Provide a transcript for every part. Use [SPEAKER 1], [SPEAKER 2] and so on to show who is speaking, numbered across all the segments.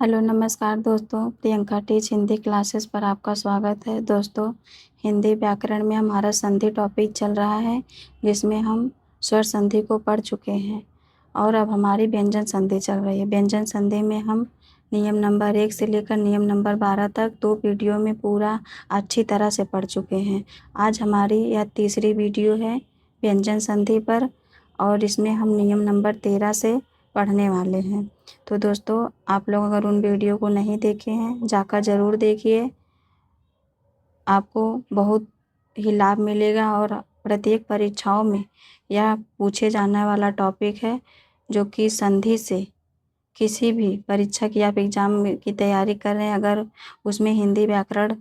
[SPEAKER 1] Hello नमस्कार दोस्तों, Priyanka teach Hindi classes पर आपका स्वागत है। दोस्तों, हिंदी व्याकरण में हमारा संधि टॉपिक चल रहा है, जिसमें हम स्वर संधि को पढ़ चुके हैं और अब हमारी व्यंजन संधि चल रही है। व्यंजन संधि में हम नियम नंबर 1 से लेकर नियम नंबर 12 तक 2 वीडियो में पूरा अच्छी तरह से पढ़ चुके हैं। आज हमारी यह तीसरी वीडियो है व्यंजन संधि पर और इसमें हम नियम नंबर 13 से पढ़ने वाले हैं। तो दोस्तों, आप लोग अगर उन वीडियो को नहीं देखे हैं, जाकर ज़रूर देखिए। आपको बहुत ही लाभ मिलेगा और प्रत्येक परीक्षाओं में यह पूछे जाने वाला टॉपिक है, जो कि संधि से किसी भी परीक्षा की आप एग्ज़ाम की तैयारी कर रहे हैं, अगर उसमें हिंदी व्याकरण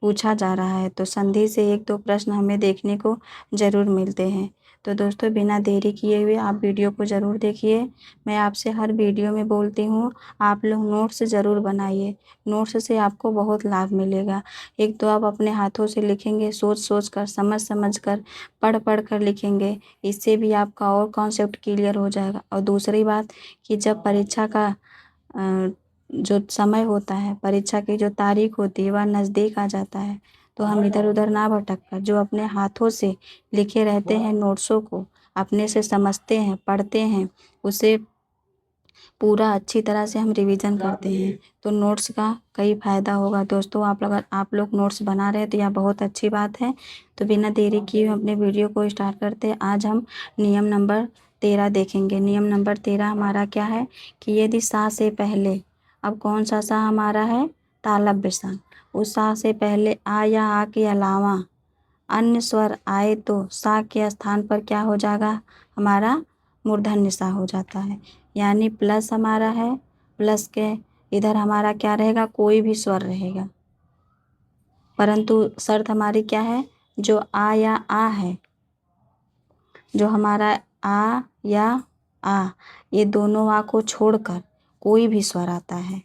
[SPEAKER 1] पूछा जा रहा है तो संधि से 1-2 प्रश्न हमें देखने को ज़रूर मिलते हैं। तो दोस्तों, बिना देरी किए हुए आप वीडियो को ज़रूर देखिए। मैं आपसे हर वीडियो में बोलती हूँ, आप लोग नोट्स ज़रूर बनाइए। नोट्स से आपको बहुत लाभ मिलेगा। एक तो आप अपने हाथों से लिखेंगे, सोच-सोच कर, समझ-समझ कर, पढ़-पढ़ कर लिखेंगे। इससे भी आपका और कॉन्सेप्ट क्लियर हो जाएगा। और दूसरी बात कि जब परीक्षा का जो समय होता है, परीक्षा की जो तारीख होती है, वह नज़दीक आ जाता है, तो हम इधर-उधर ना भटक कर जो अपने हाथों से लिखे रहते हैं नोट्सों को अपने से समझते हैं, पढ़ते हैं, उसे पूरा अच्छी तरह से हम रिवीजन करते हैं, तो नोट्स का कई फ़ायदा होगा। दोस्तों, आप लोग नोट्स बना रहे हैं तो यह बहुत अच्छी बात है। तो बिना देरी किए हम अपने वीडियो को स्टार्ट करते हैं। आज हम नियम नंबर 13 देखेंगे। नियम नंबर 13 हमारा क्या है कि यदि सा से पहले, अब कौन सा सा हमारा है, तालव्य सा, उस सा से पहले आ या आ के अलावा अन्य स्वर आए तो सा के स्थान पर क्या हो जाएगा, हमारा मूर्धन्य सा हो जाता है। यानी प्लस हमारा है, प्लस के इधर हमारा क्या रहेगा, कोई भी स्वर रहेगा, परंतु शर्त हमारी क्या है, जो आ या आ है, जो हमारा आ या आ, ये दोनों आ को छोड़कर कोई भी स्वर आता है,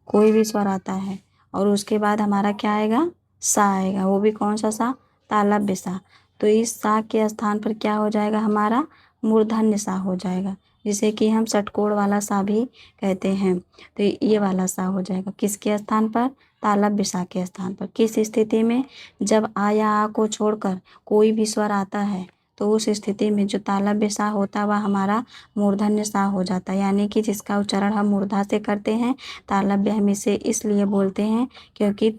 [SPEAKER 1] कोई भी स्वर आता है, और उसके बाद हमारा क्या आएगा, सा आएगा। वो भी कौन सा सा, तालव्य सा। तो इस सा के स्थान पर क्या हो जाएगा, हमारा मूर्धन्य सा हो जाएगा, जिसे कि हम षटकोण वाला सा भी कहते हैं। तो ये वाला सा हो जाएगा किसके स्थान पर, तालव्य सा के स्थान पर। किस स्थिति में, जब आ या आ को छोड़कर कोई भी स्वर आता है, तो उस स्थिति में जो तालव्य सा होता है वह हमारा मूर्धन्य सा हो जाता है। यानी कि जिसका उच्चारण हम मूर्धा से करते हैं, तालव्य हम इसे इसलिए बोलते हैं क्योंकि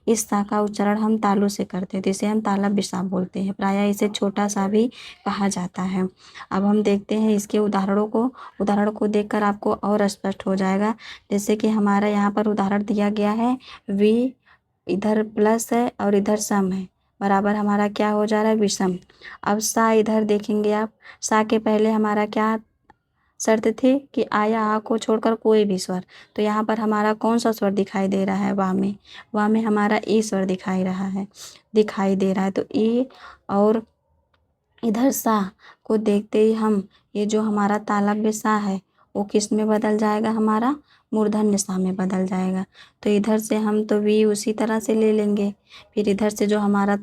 [SPEAKER 1] इस सा का उच्चारण हम तालु से करते हैं, तो इसे हम तालव्य सा बोलते हैं। प्रायः इसे छोटा सा भी कहा जाता है। अब हम देखते हैं इसके उदाहरण को देखकर आपको और स्पष्ट हो जाएगा। जैसे कि हमारा यहाँ पर उदाहरण दिया गया है, वी इधर प्लस है और इधर सम है, बराबर हमारा क्या हो जा रहा है, विषम। अब सा इधर देखेंगे आप, सा के पहले हमारा क्या शर्त थी कि आ या आ को छोड़कर कोई भी स्वर, तो यहाँ पर हमारा कौन सा स्वर दिखाई दे रहा है, वाह में हमारा ई स्वर दिखाई दे रहा है। तो ई और इधर सा को देखते ही हम, ये जो हमारा तालव्य सा है वो किस में बदल जाएगा, हमारा मूर्धन्य सा में बदल जाएगा। तो इधर से हम तो वी उसी तरह से ले लेंगे, फिर इधर से जो हमारा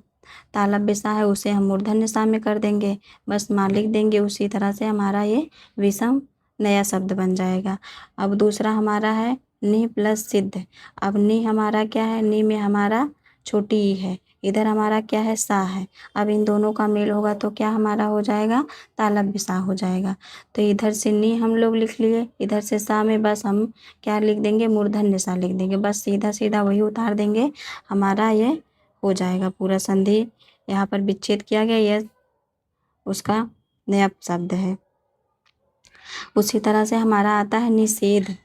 [SPEAKER 1] तालव्य सा है उसे हम मूर्धन्य सा में कर देंगे, बस माँ लिख देंगे। उसी तरह से हमारा ये विषम नया शब्द बन जाएगा। अब दूसरा हमारा है नी प्लस सिद्ध। अब नी हमारा क्या है, नी में हमारा छोटी ई है, इधर हमारा क्या है, सा है। अब इन दोनों का मेल होगा तो क्या हमारा हो जाएगा, तालव्य सा हो जाएगा। तो इधर से नी हम लोग लिख लिए, इधर से सा में बस हम क्या लिख देंगे, मूर्धन्य सा लिख देंगे, बस सीधा सीधा वही उतार देंगे, हमारा ये हो जाएगा पूरा संधि। यहाँ पर विच्छेद किया गया, यह उसका नया शब्द है। उसी तरह से हमारा आता है निषेध।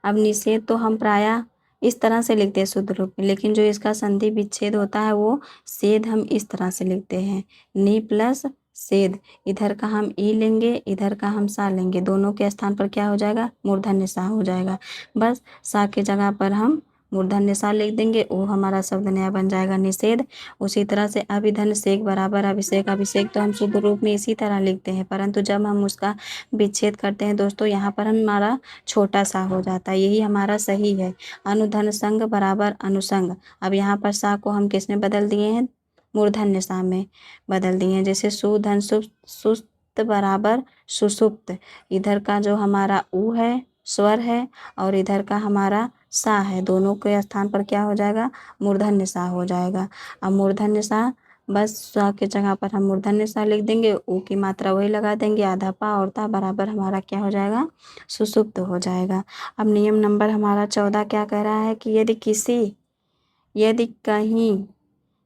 [SPEAKER 1] अब निषेध तो हम प्रायः इस तरह से लिखते हैं शुद्ध रूप में, लेकिन जो इसका संधि विच्छेद होता है वो सेध हम इस तरह से लिखते हैं, नी प्लस सेध। इधर का हम ई लेंगे, इधर का हम सा लेंगे, दोनों के स्थान पर क्या हो जाएगा, मूर्धन्य सा हो जाएगा। बस सा के जगह पर हम मूर्धन्य सा लिख देंगे, वो हमारा शब्द नया बन जाएगा निषेध। उसी तरह से अभिधन सेक बराबर अभिषेक। अभिषेक तो हम शुद्ध रूप में इसी तरह लिखते हैं, परंतु जब हम उसका विच्छेद करते हैं दोस्तों, यहाँ पर हमारा छोटा सा हो जाता है, यही हमारा सही है। अनुधन संग बराबर अनुसंग। अब यहाँ पर सा को हम किस में बदल दिए हैं, मूर्धन्य सा में बदल दिए हैं। जैसे सुधन सुस्त बराबर सुसुप्त, इधर का जो हमारा ऊ है स्वर है और इधर का हमारा सा है, दोनों के स्थान पर क्या हो जाएगा, मूर्धन्य सा हो जाएगा। अब मूर्धन्य सा, बस सा के जगह पर हम मूर्धन्य सा लिख देंगे, ऊ की मात्रा वही लगा देंगे, आधा पा और ता बराबर हमारा क्या हो जाएगा, सुषुप्त हो जाएगा। अब नियम नंबर हमारा 14 क्या कह रहा है कि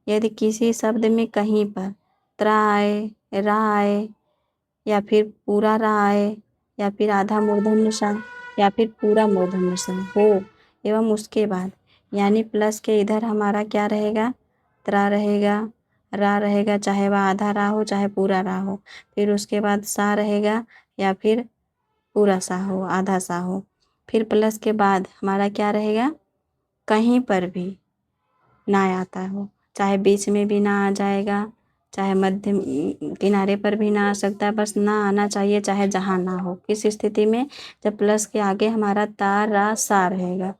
[SPEAKER 1] यदि किसी शब्द में कहीं पर त्रा आए, रा आए, या फिर पूरा रा आए, या फिर आधा मूर्धन्य सा, या फिर पूरा मूर्धन्य सा हो, एवं उसके बाद यानी प्लस के इधर हमारा क्या रहेगा, त्रा रहेगा, रा रहेगा, चाहे वह आधा रा हो चाहे पूरा रा हो, फिर उसके बाद सा रहेगा या फिर पूरा सा हो, आधा सा हो, फिर प्लस के बाद हमारा क्या रहेगा, कहीं पर भी ना आता हो, चाहे बीच में भी ना आ जाएगा, चाहे मध्य किनारे पर भी ना आ सकता है, बस ना आना चाहिए, चाहे जहाँ ना हो। किस स्थिति में, जब प्लस के आगे हमारा ता रा सा रहेगा,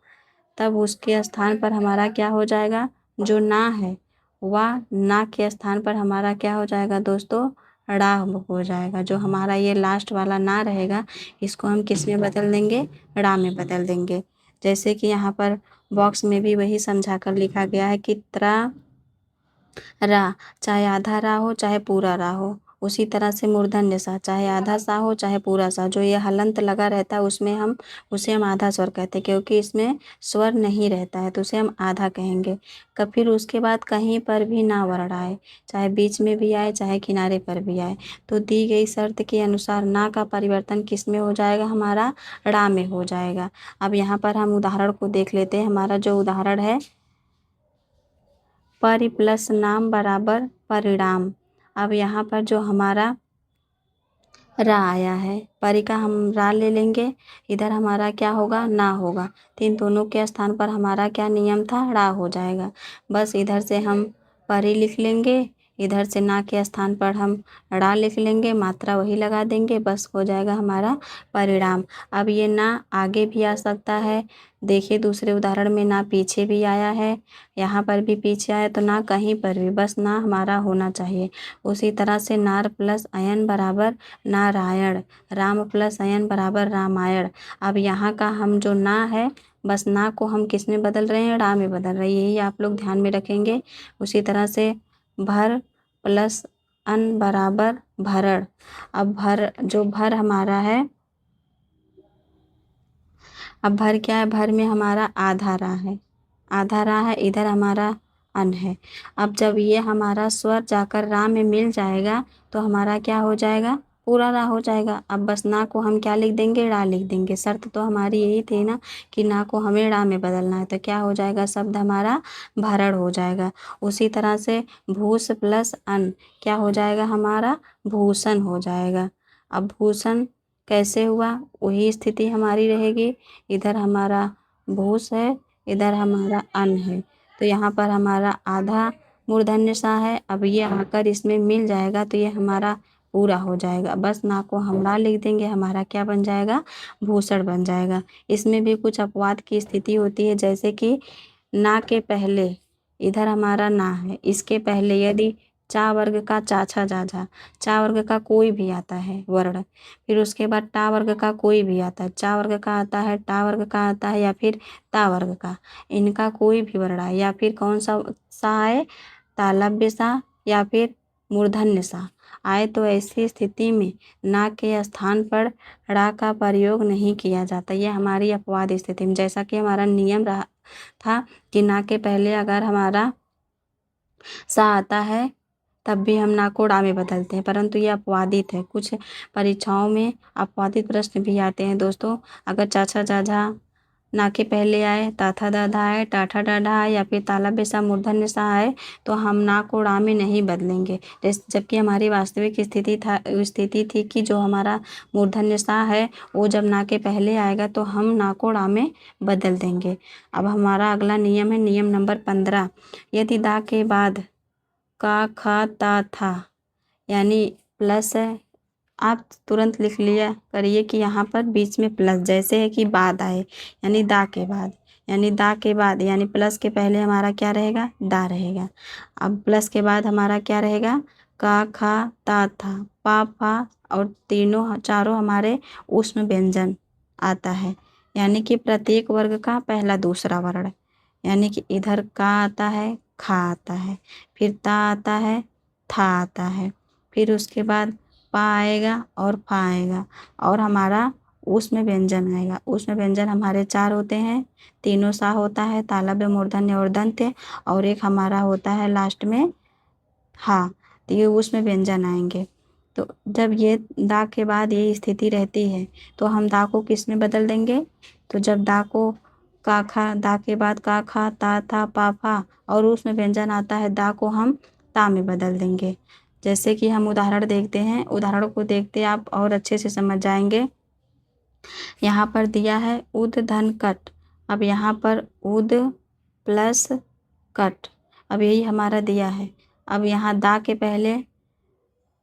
[SPEAKER 1] तब उसके स्थान पर हमारा क्या हो जाएगा, जो ना है वह ना के स्थान पर हमारा क्या हो जाएगा दोस्तों, ड़ा हो जाएगा। जो हमारा ये लास्ट वाला ना रहेगा, इसको हम किस में बदल देंगे, ड़ा में बदल देंगे। जैसे कि यहाँ पर बॉक्स में भी वही समझा कर लिखा गया है कि त्रा रा, चाहे आधा रा हो चाहे पूरा रा हो, उसी तरह से मूर्धन्य सा, चाहे आधा सा हो चाहे पूरा सा, जो ये हलंत लगा रहता है उसे हम आधा स्वर कहते हैं, क्योंकि इसमें स्वर नहीं रहता है तो उसे हम आधा कहेंगे। फिर उसके बाद कहीं पर भी ना वर्ण आए, चाहे बीच में भी आए चाहे किनारे पर भी आए, तो दी गई शर्त के अनुसार ना का परिवर्तन किस में हो जाएगा, हमारा ड़ा में हो जाएगा। अब यहाँ पर हम उदाहरण को देख लेते हैं। हमारा जो उदाहरण है, परि प्लस नाम बराबर परिणाम। अब यहाँ पर जो हमारा रा आया है, परि का हम रा ले लेंगे, इधर हमारा क्या होगा, ना होगा, तो इन दोनों के स्थान पर हमारा क्या नियम था, रा हो जाएगा। बस इधर से हम परि लिख लेंगे, इधर से ना के स्थान पर हम ड़ा लिख लेंगे, मात्रा वही लगा देंगे, बस हो जाएगा हमारा परिणाम। अब ये ना आगे भी आ सकता है, देखिए दूसरे उदाहरण में ना पीछे भी आया है, यहाँ पर भी पीछे आया, तो ना कहीं पर भी, बस ना हमारा होना चाहिए। उसी तरह से नार प्लस अयन बराबर नारायण, राम प्लस अयन बराबर रामायण। अब यहाँ का हम जो ना है, बस ना को हम किस में बदल रहे हैं, ड़ा में बदल रहे हैं, यही आप लोग ध्यान में रखेंगे। उसी तरह से भर प्लस अन बराबर भरण। अब भर हमारा है, अब भर क्या है, भर में हमारा आधा रा है, आधा रा है, इधर हमारा अन है। अब जब ये हमारा स्वर जाकर रा में मिल जाएगा तो हमारा क्या हो जाएगा, पूरा रा हो जाएगा। अब बस ना को हम क्या लिख देंगे, ड़ा लिख देंगे। शर्त तो हमारी यही थी ना कि ना को हमें ड़ा में बदलना है, तो क्या हो जाएगा, शब्द हमारा भरण हो जाएगा। उसी तरह से भूस प्लस अन क्या हो जाएगा, हमारा भूषण हो जाएगा। अब भूषण कैसे हुआ, वही स्थिति हमारी रहेगी, इधर हमारा भूस है, इधर हमारा अन है, तो यहाँ पर हमारा आधा मूर्धन्य सा है। अब ये आकर इसमें मिल जाएगा तो ये हमारा पूरा हो जाएगा, बस ना को हम रा लिख देंगे, हमारा क्या बन जाएगा, भूषण बन जाएगा। इसमें भी कुछ अपवाद की स्थिति होती है, जैसे कि ना के पहले इधर हमारा ना है, इसके पहले यदि चा वर्ग का चा छा जा झा, चा वर्ग का कोई भी आता है वर्ण, फिर उसके बाद टा वर्ग का कोई भी आता है, चा वर्ग का आता है, टा वर्ग का आता है, या फिर ता वर्ग का, इनका कोई भी वर्ण आए, या फिर कौन सा सा आए, तालव्य सा या फिर मूर्धन्य सा आए, तो ऐसी स्थिति में ना के स्थान पर ड़ा का प्रयोग नहीं किया जाता। यह हमारी अपवाद स्थिति में, जैसा कि हमारा नियम रहा था कि ना के पहले अगर हमारा सा आता है तब भी हम ना को ड़ा में बदलते हैं, परंतु ये अपवादित है। कुछ परीक्षाओं में अपवादित प्रश्न भी आते हैं दोस्तों। अगर चाचा जाझा ना के पहले आए, ताथा दाधा आए, टाठा डाढ़ा आए, या फिर तालव्य सा मूर्धन्य सा आए, तो हम ना को ड़ा में नहीं बदलेंगे। जबकि हमारी वास्तविक स्थिति थी कि जो हमारा मूर्धन्य सा है वो जब ना के पहले आएगा तो हम ना को ड़ा में बदल देंगे। अब हमारा अगला नियम है नियम नंबर 15। यदि दा के बाद का खा ता था यानी प्लस है, आप तुरंत लिख लिया करिए कि यहाँ पर बीच में प्लस, जैसे है कि बाद आए यानी दा के बाद, यानी दा के बाद यानी प्लस के पहले हमारा क्या रहेगा, डा रहेगा। अब प्लस के बाद हमारा क्या रहेगा, का खा ता था, पा फा, और तीनों चारों हमारे उष्ण व्यंजन आता है, यानी कि प्रत्येक वर्ग का पहला दूसरा वर्ण, यानी कि इधर का आता है, खा आता है, फिर ता आता है, था आता है, फिर उसके बाद पा आएगा और फा आएगा, और हमारा उसमें व्यंजन आएगा। उसमें व्यंजन हमारे 4 होते हैं, तीनों सा होता है, तालव्य, मूर्धन्य और दंत्य, और एक हमारा होता है लास्ट में हाँ। तो ये उसमें व्यंजन आएंगे। तो जब ये दा के बाद ये स्थिति रहती है तो हम दा को किस में बदल देंगे? तो जब दा को का खा, दा के बाद का खा, ता था, पा फा, और उसमें व्यंजन आता है, दा को हम ता में बदल देंगे। जैसे कि हम उदाहरण देखते हैं, उदाहरण को देखते आप और अच्छे से समझ जाएंगे। यहाँ पर दिया है उद धन कट। अब यहाँ पर उद प्लस कट, अब यही हमारा दिया है। अब यहाँ दा के पहले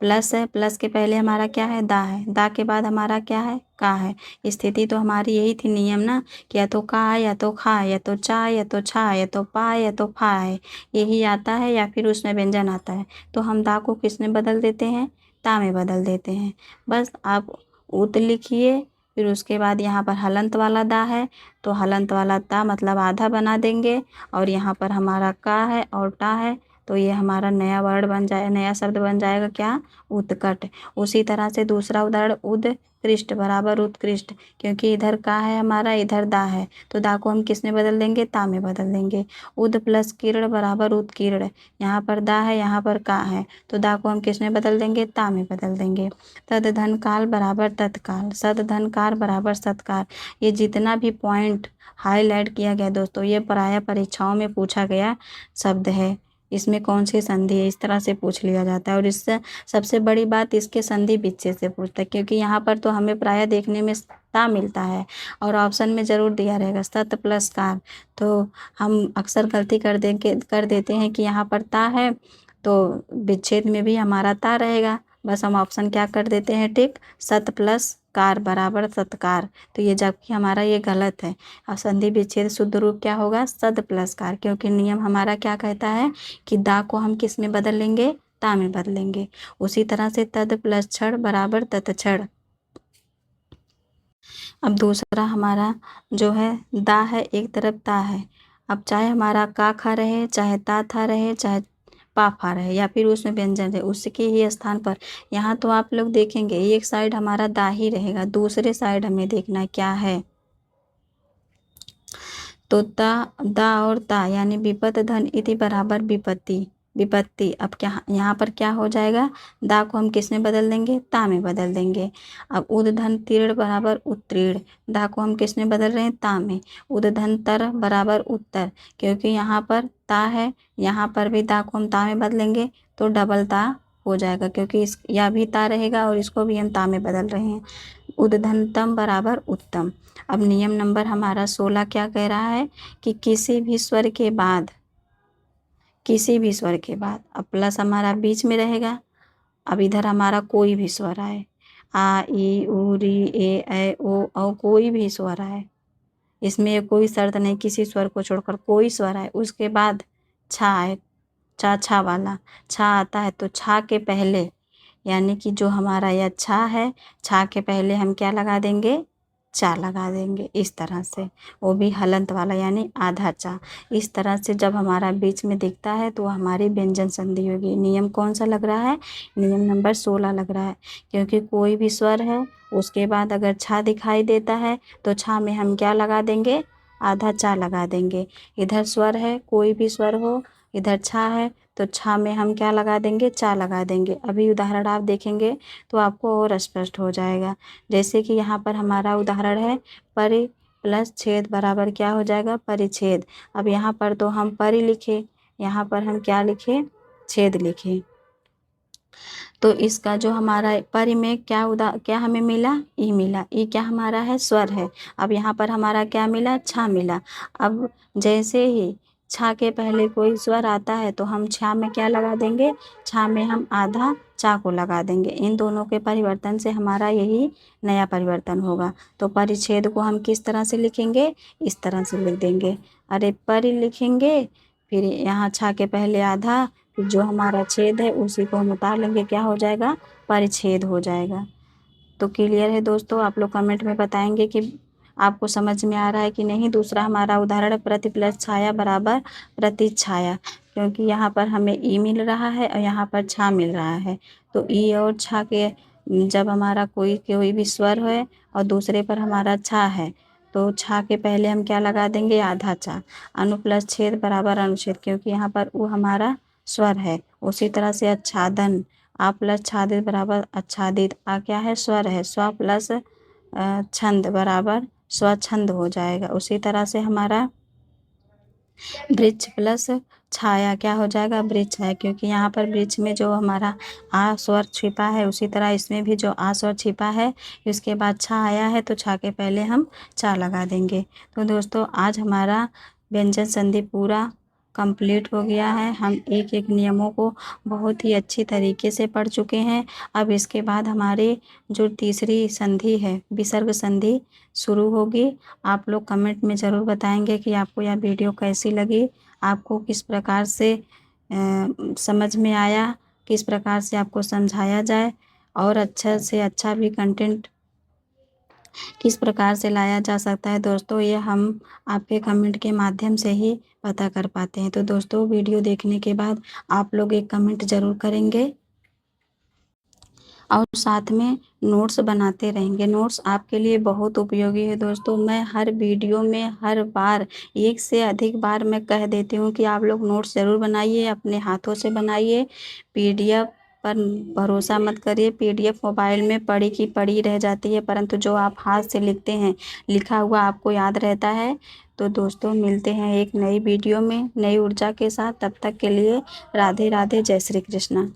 [SPEAKER 1] प्लस है, प्लस के पहले हमारा क्या है? दा है, दा के बाद हमारा क्या है? का है। स्थिति तो हमारी यही थी, नियम ना, कि या तो का, या तो खा, या तो चा, या तो छा, या तो पा, या तो फा है, यही आता है, या फिर उसमें व्यंजन आता है। तो हम दा को किस में बदल देते हैं? ता में बदल देते हैं। बस आप उत लिखिए, फिर उसके बाद यहाँ पर हलंत वाला दा है तो हलंत वाला ता मतलब आधा बना देंगे, और यहाँ पर हमारा का है और टा है, तो ये हमारा नया वर्ड बन जाए, नया शब्द बन जाएगा क्या? उत्कट। उसी तरह से दूसरा उदाहरण उत्कृष्ट बराबर उत्कृष्ट, क्योंकि इधर का है हमारा, इधर दा है, तो दा को हम किस में बदल देंगे? ता में बदल देंगे। उद प्लस किरण बराबर उत्कीर्ण, यहाँ पर दा है, यहाँ पर का है, तो दा को हम किस में बदल देंगे? ता में बदल देंगे। तद धन काल बराबर तत्काल, सद धन कार बराबर सत्कार। ये जितना भी पॉइंट हाईलाइट किया गया दोस्तों, ये प्रायः परीक्षाओं में पूछा गया शब्द है। इसमें कौन सी संधि है, इस तरह से पूछ लिया जाता है। और इससे सबसे बड़ी बात, इसके संधि विच्छेद से पूछता है, क्योंकि यहाँ पर तो हमें प्रायः देखने में ता मिलता है और ऑप्शन में ज़रूर दिया रहेगा सत प्लस कार। तो हम अक्सर गलती कर देते हैं कि यहाँ पर ता है तो विच्छेद में भी हमारा ता रहेगा, बस हम ऑप्शन क्या कर देते हैं? टिक, सत प्लस कार बराबर सत्कार। तो ये जबकि हमारा ये गलत है। और संधि विच्छेद शुद्ध रूप क्या होगा? सद प्लस कार, क्योंकि नियम हमारा क्या कहता है कि दा को हम किस में बदल लेंगे? ता में बदलेंगे। उसी तरह से तद प्लस छड़ बराबर तत्क्षण। अब दूसरा हमारा जो है दा है, एक तरफ ता है। अब चाहे हमारा का खा रहे, चाहे ता था रहे, चाहे पा फा रहे, या फिर उसमें व्यंजन है, उसके ही स्थान पर यहाँ तो आप लोग देखेंगे एक साइड हमारा दा ही रहेगा, दूसरे साइड हमें देखना है क्या है। तो ता, दा और ता यानी विपत धन इति बराबर विपत्ति, विपत्ति। अब क्या यहाँ पर क्या हो जाएगा? दा को हम किस में बदल देंगे? ता में बदल देंगे। अब उद धन तीर्ण बराबर उत्तीर्ण, दा को हम किस में बदल रहे हैं? ता में। उद धन तर बराबर उत्तर, क्योंकि यहाँ पर ता है, यहाँ पर भी दा को हम ता में बदलेंगे तो डबल ता हो जाएगा, क्योंकि इस यह भी ता रहेगा और इसको भी हम ता में बदल रहे हैं। उद्धन्तम बराबर उत्तम। अब नियम नंबर हमारा 16 क्या कह रहा है कि किसी भी स्वर के बाद, किसी भी स्वर के बाद, अब प्लस हमारा बीच में रहेगा। अब इधर हमारा कोई भी स्वर आए, आ ई उ री ए ओ औ, कोई भी स्वर आए, इसमें कोई शर्त नहीं, किसी स्वर को छोड़कर कोई स्वर आए, उसके बाद छा आए, चा छा वाला छा आता है, तो छा के पहले यानी कि जो हमारा यह छा है, छा के पहले हम क्या लगा देंगे? चा लगा देंगे, इस तरह से, वो भी हलंत वाला यानी आधा चा। इस तरह से जब हमारा बीच में दिखता है तो हमारी व्यंजन संधि होगी। नियम कौन सा लग रहा है? नियम नंबर 16 लग रहा है, क्योंकि कोई भी स्वर है उसके बाद अगर छा दिखाई देता है तो छा में हम क्या लगा देंगे? आधा चा लगा देंगे। इधर स्वर है, कोई भी स्वर हो, इधर छा है तो छा में हम क्या लगा देंगे? चा लगा देंगे। अभी उदाहरण आप देखेंगे तो आपको और स्पष्ट हो जाएगा। जैसे कि यहाँ पर हमारा उदाहरण है परि प्लस छेद बराबर क्या हो जाएगा? परिच्छेद। अब यहाँ पर तो हम परि लिखे, यहाँ पर हम क्या लिखे? छेद लिखे। तो इसका जो हमारा परि में क्या हमें मिला? ई मिला। ई क्या हमारा है? स्वर है। अब यहाँ पर हमारा क्या मिला? छा मिला। अब जैसे ही छा के पहले कोई स्वर आता है तो हम छा में क्या लगा देंगे? छा में हम आधा चा को लगा देंगे। इन दोनों के परिवर्तन से हमारा यही नया परिवर्तन होगा। तो परिच्छेद को हम किस तरह से लिखेंगे? इस तरह से लिख देंगे। अरे परि लिखेंगे, फिर यहाँ छा के पहले आधा, फिर जो हमारा छेद है उसी को हम उतार लेंगे, क्या हो जाएगा? परिच्छेद हो जाएगा। तो क्लियर है दोस्तों? आप लोग कमेंट में बताएंगे कि आपको समझ में आ रहा है कि नहीं। दूसरा हमारा उदाहरण प्रति प्लस छाया बराबर प्रतिछाया, क्योंकि यहाँ पर हमें ई मिल रहा है और यहाँ पर छा मिल रहा है। तो ई और छा के जब हमारा कोई भी स्वर है और दूसरे पर हमारा छा है, तो छा के पहले हम क्या लगा देंगे, आधा चा। अनु प्लस छेद बराबर अनुच्छेद, क्योंकि यहाँ पर उ हमारा स्वर है। उसी तरह से आच्छादन, आ प्लस छादित बराबर आच्छादित, आ क्या है, स्वर है। स्व प्लस छंद बराबर स्वच्छंद हो जाएगा। उसी तरह से हमारा वृक्ष प्लस छाया क्या हो जाएगा, वृक्ष है, क्योंकि यहाँ पर वृक्ष में जो हमारा आ स्वर छिपा है, उसी तरह इसमें भी जो आ स्वर छिपा है, उसके बाद छा आया है, तो छा के पहले हम चा लगा देंगे। तो दोस्तों आज हमारा व्यंजन संधि पूरा कंप्लीट हो गया है। हम एक एक नियमों को बहुत ही अच्छी तरीके से पढ़ चुके हैं। अब इसके बाद हमारे जो तीसरी संधि है, विसर्ग संधि, शुरू होगी। आप लोग कमेंट में ज़रूर बताएंगे कि आपको यह वीडियो कैसी लगी, आपको किस प्रकार से समझ में आया, किस प्रकार से आपको समझाया जाए और अच्छा से अच्छा भी कंटेंट किस प्रकार से लाया जा सकता है। दोस्तों ये हम आपके कमेंट के माध्यम से ही पता कर पाते हैं। तो दोस्तों वीडियो देखने के बाद आप लोग एक कमेंट ज़रूर करेंगे और साथ में नोट्स बनाते रहेंगे। नोट्स आपके लिए बहुत उपयोगी है दोस्तों। मैं हर वीडियो में हर बार एक से अधिक बार मैं कह देती हूँ कि आप लोग नोट्स ज़रूर बनाइए, अपने हाथों से बनाइए। पीडीएफ पर भरोसा मत करिए। पीडीएफ मोबाइल में पड़ी की पड़ी रह जाती है, परंतु जो आप हाथ से लिखते हैं, लिखा हुआ आपको याद रहता है। तो दोस्तों मिलते हैं एक नई वीडियो में नई ऊर्जा के साथ। तब तक के लिए राधे राधे, जय श्री कृष्णा।